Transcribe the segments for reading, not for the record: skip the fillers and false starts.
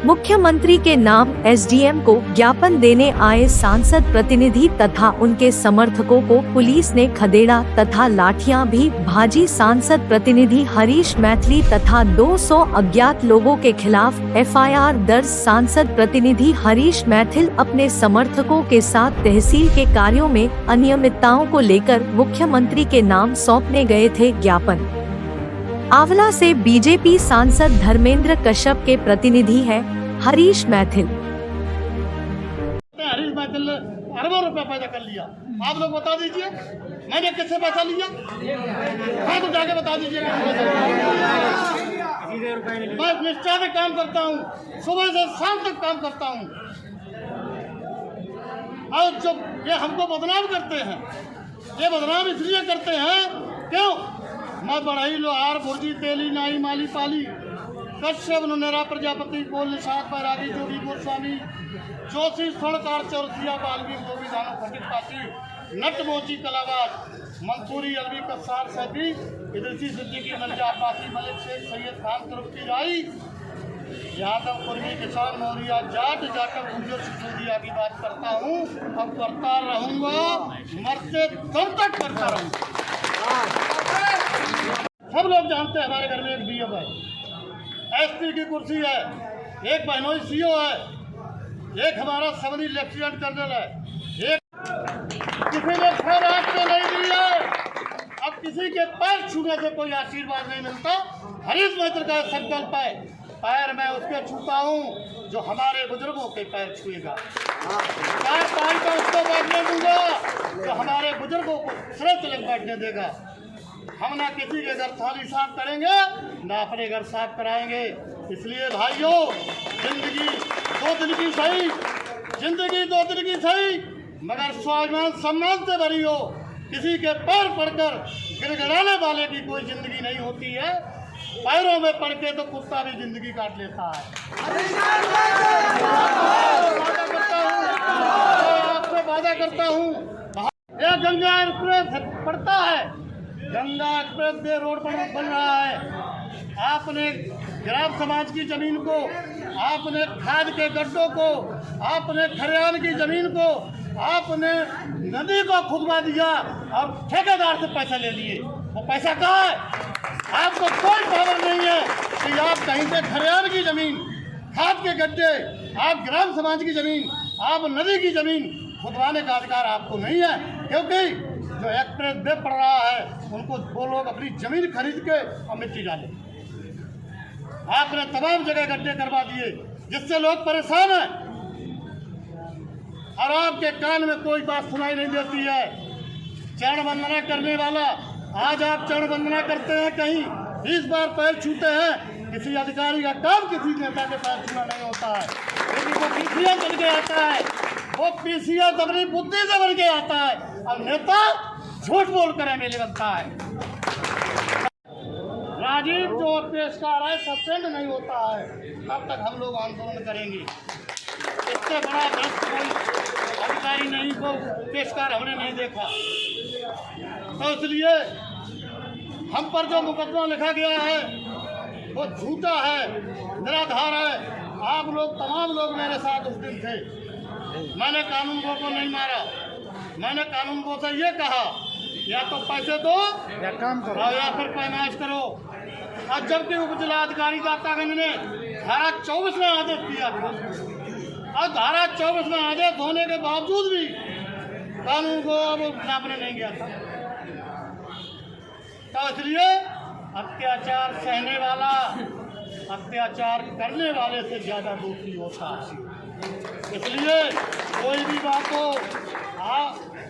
मुख्यमंत्री के नाम एसडीएम को ज्ञापन देने आए सांसद प्रतिनिधि तथा उनके समर्थकों को पुलिस ने खदेड़ा तथा लाठियां भी भाजी। सांसद प्रतिनिधि हरीश मैथिली तथा 200 अज्ञात लोगों के खिलाफ एफआईआर दर्ज। सांसद प्रतिनिधि हरीश मैथिल अपने समर्थकों के साथ तहसील के कार्यों में अनियमितताओं को लेकर मुख्यमंत्री के नाम सौंपने गए थे ज्ञापन। आंवला से बीजेपी सांसद धर्मेंद्र कश्यप के प्रतिनिधि हैं हरीश मैथिल। हरीश मैथिल ने अरबों रुपए पैदा कर लिया। आप लोग बता दीजिए मैंने किससे पैसा लिया? हाँ तो जाके बता दीजिए। मैं निष्ठा से काम करता हूँ, सुबह से शाम तक काम करता हूँ। और जो ये हमको बदनाम करते हैं, ये बदनाम इसलिए करते हैं क्यों? मैं बढ़ाई लोहार भुर्जी तेली नाई माली पाली कश्यप नेरा प्रजापति बोल निषाद बैरागी जोगी गोस्वामी जोशी स्वर्णकार चौरसिया बाल्मीकि जोगी दानो फटिक पासी नट मोची कलाबाज मंसूरी अलवी कसार सैफी इदरसी सिद्दीकी नंजा अब्बासी मलिक शेख सैयद खान तुर्की राई यादव कुर्मी किसान मौर्या जाट जाटव गुजर सिसोदिया की बात करता हूँ। अब करता रहूँगा, मरते दम तक करता रहूँगा। सब लोग जानते हैं हमारे घर में एक डीएम है, एसपी की कुर्सी है, एक बहनोई सीओ है, एक हमारा सबरी लेफ्टिनेंट कर्नल है, एक किसी ने खैर आपको नहीं दी है। अब किसी के पैर छूने से कोई आशीर्वाद नहीं मिलता। हरीश मैथिल का संकल्प है, पैर मैं उसके छूता हूँ जो हमारे बुजुर्गों के पैर छुएगा। चार पानी का उसको बैठने दूंगा जो हमारे बुजुर्गों को सिरे तलक बैठने देगा। हम ना किसी के घर थाली साफ करेंगे ना अपने घर साफ कराएंगे। इसलिए भाइयों, जिंदगी दो दिन की सही, जिंदगी दो दिन की सही, मगर स्वाभिमान सम्मान से भरी हो। किसी के पैर पड़कर गिड़गिड़ाने वाले की कोई जिंदगी नहीं होती है। पैरों में पड़ के तो कुत्ता भी जिंदगी काट लेता है। आपसे वादा करता हूँ, यह गंगा एक्सप्रेस पड़ता है, गंगा एक्सप्रेस वे रोड पर बन रहा है। आपने ग्राम समाज की जमीन को, आपने खाद के गड्ढों को, आपने खरियान की जमीन को, आपने नदी को खुदवा दिया और ठेकेदार से पैसा ले लिए। वो पैसा कहाँ है? आपको कोई पावर नहीं है कि आप कहीं से खरियान की जमीन, खाद के गड्ढे, आप ग्राम समाज की जमीन, आप नदी की जमीन खुदवाने का अधिकार आपको नहीं है। क्योंकि जो एक्सप्रेस वे पड़ रहा है उनको वो लोग अपनी जमीन खरीद के और मिट्टी डाले। आपने तमाम जगह गड्ढे करवा दिए जिससे लोग परेशान हैं और आपके कान में कोई बात सुनाई नहीं देती है। चरण वंदना करने वाला, आज आप चरण वंदना करते हैं, कहीं 20 बार पैर छूते हैं। किसी अधिकारी का काम किसी नेता के पैर छूना नहीं होता है, लेकिन वो पीसीआर बन के आता है, वो पीसीआर अपनी बुद्धि से बन के आता है और नेता झूठ बोल कर एमएलए बनता है। राजीव जो पेशकार है सस्पेंड नहीं होता है, तब तक हम लोग आंदोलन करेंगे। इससे बड़ा भ्रष्ट कोई अधिकारी नहीं को पेशकार हमने नहीं देखा। तो इसलिए हम पर जो मुकदमा लिखा गया है वो झूठा है, निराधार है। आप लोग तमाम लोग मेरे साथ उस दिन थे। मैंने कानून को नहीं मारा, मैंने कानून को से ये कहा या तो पैसे दो या काम करो या फिर पैमाइश करो। और जबकि उप जिलाधिकारी दातागंज ने धारा 24 में आदेश दिया और धारा 24 में आदेश होने के बावजूद भी कानून को अब नापने नहीं गया था। तो इसलिए अत्याचार सहने वाला अत्याचार करने वाले से ज़्यादा दोषी होता है। इसलिए कोई भी बात हो,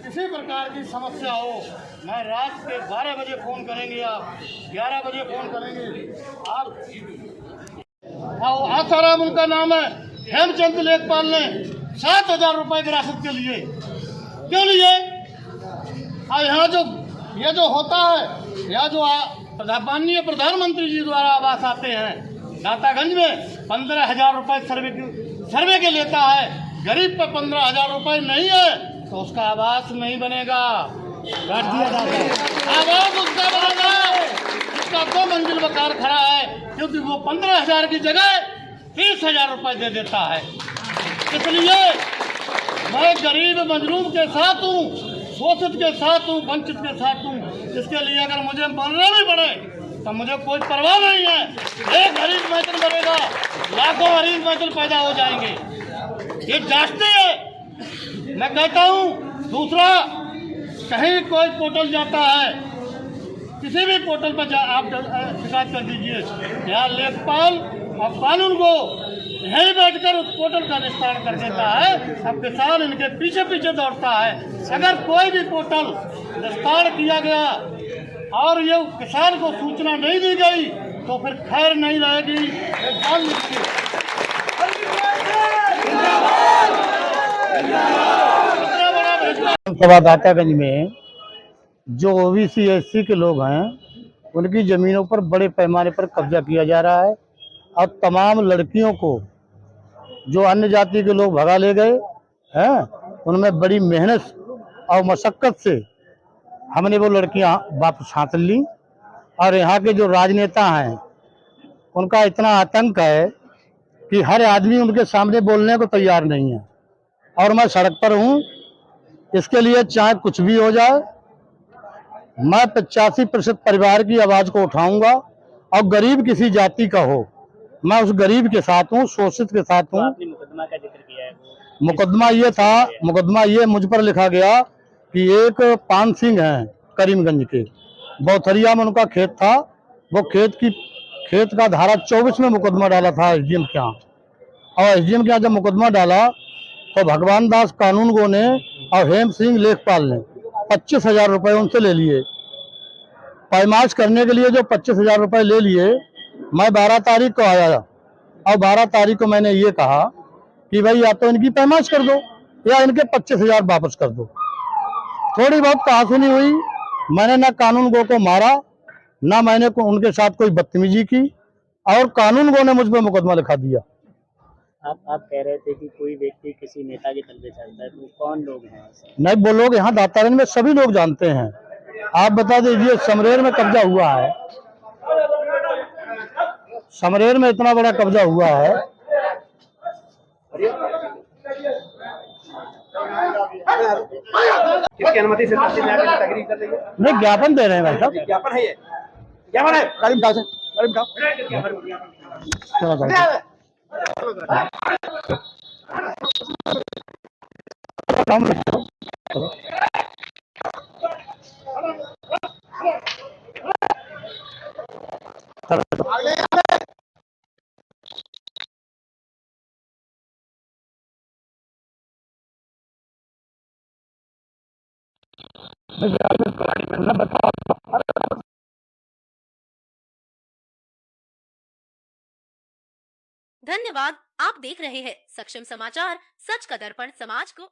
किसी प्रकार की समस्या हो, मैं रात के 12 बजे फ़ोन करेंगे, आप 11 बजे फ़ोन करेंगे। आप आसाराम उनका नाम है, हेमचंद लेखपाल ने 7,000 रुपये विरासत के लिए क्यों लिए? और यहाँ जो ये जो होता है, यहाँ जो माननीय प्रधानमंत्री जी द्वारा आवास आते हैं दातागंज में 15,000 रुपये सर्वे के लेता है। गरीब पर 15,000 रुपये नहीं है तो उसका आवास नहीं बनेगा, काट दिया जाता है। आवास उसका बनेगा उसका 2 मंजिल मकान खड़ा है, क्योंकि वो 15,000 की जगह 30,000 रुपए दे देता है। इसलिए मैं गरीब मजलूम के साथ हूँ, शोषित के साथ हूँ, वंचित के साथ हूँ। इसके लिए अगर मुझे मरना भी पड़े तो मुझे कोई परवाह नहीं है। एक हरीश महफिल मरेगा, लाखों हरीश महफिल पैदा हो जाएंगे। ये जांचते है। मैं कहता हूँ दूसरा, कहीं कोई पोर्टल जाता है, किसी भी पोर्टल पर आप शिकायत कर दीजिए, यहाँ लेखपाल और कानून को यहीं बैठकर उस पोर्टल का निस्तारण कर देता है। अब किसान इनके पीछे पीछे दौड़ता है। अगर कोई भी पोर्टल निस्तारण किया गया और ये किसान को सूचना नहीं दी गई तो फिर खैर नहीं रहेगी। सभा दातागंज में जो ओबीसी एससी के लोग हैं उनकी ज़मीनों पर बड़े पैमाने पर कब्जा किया जा रहा है और तमाम लड़कियों को जो अन्य जाति के लोग भगा ले गए हैं, उनमें बड़ी मेहनत और मशक्क़त से हमने वो लड़कियां वापस हासिल ली। और यहाँ के जो राजनेता हैं उनका इतना आतंक है कि हर आदमी उनके सामने बोलने को तैयार नहीं है। और मैं सड़क पर हूँ, इसके लिए चाहे कुछ भी हो जाए, मैं 85% परिवार की आवाज़ को उठाऊंगा। और गरीब किसी जाति का हो, मैं उस गरीब के साथ हूँ, शोषित के साथ हूँ। आपने मुकदमा का जिक्र किया है, मुकदमा ये मुझ पर लिखा गया कि एक पान सिंह हैं करीमगंज के, बौथरिया में उनका खेत था। वो खेत का धारा 24 में मुकदमा डाला था एसडीएम के यहाँ। और एसडीएम के यहाँ जब मुकदमा डाला तो भगवान दास कानून गो ने और हेम सिंह लेखपाल ने 25,000 रुपये उनसे ले लिए। पैमाइश करने के लिए जो 25,000 रुपये ले लिए, मैं 12 तारीख को आया और 12 तारीख को मैंने ये कहा कि भाई या तो इनकी पैमाइश कर दो या इनके 25,000 वापस कर दो। थोड़ी बहुत कहासुनी हुई। मैंने ना कानून गो को मारा, ना मैंने उनके साथ कोई बदतमीजी की, और कानून गो ने मुझ पर मुकदमा लिखा दिया। आप कह रहे थे कि कोई व्यक्ति किसी नेता के तलबे चलता है, तो कौन लोग हैं? नहीं, वो लोग यहाँ दातारगंज में सभी लोग जानते हैं। आप बता दीजिए, समरेर में कब्जा हुआ है, समरेर में इतना बड़ा कब्जा हुआ है। किसकी अनुमति से तकरीर कर रही है? नहीं, ज्ञापन दे रहे हैं भाई साहब। ज्ञापन है ये, ज्ञापन है। करीम साहब धन्यवाद। आप देख रहे हैं सक्षम समाचार, सच का दर्पण समाज को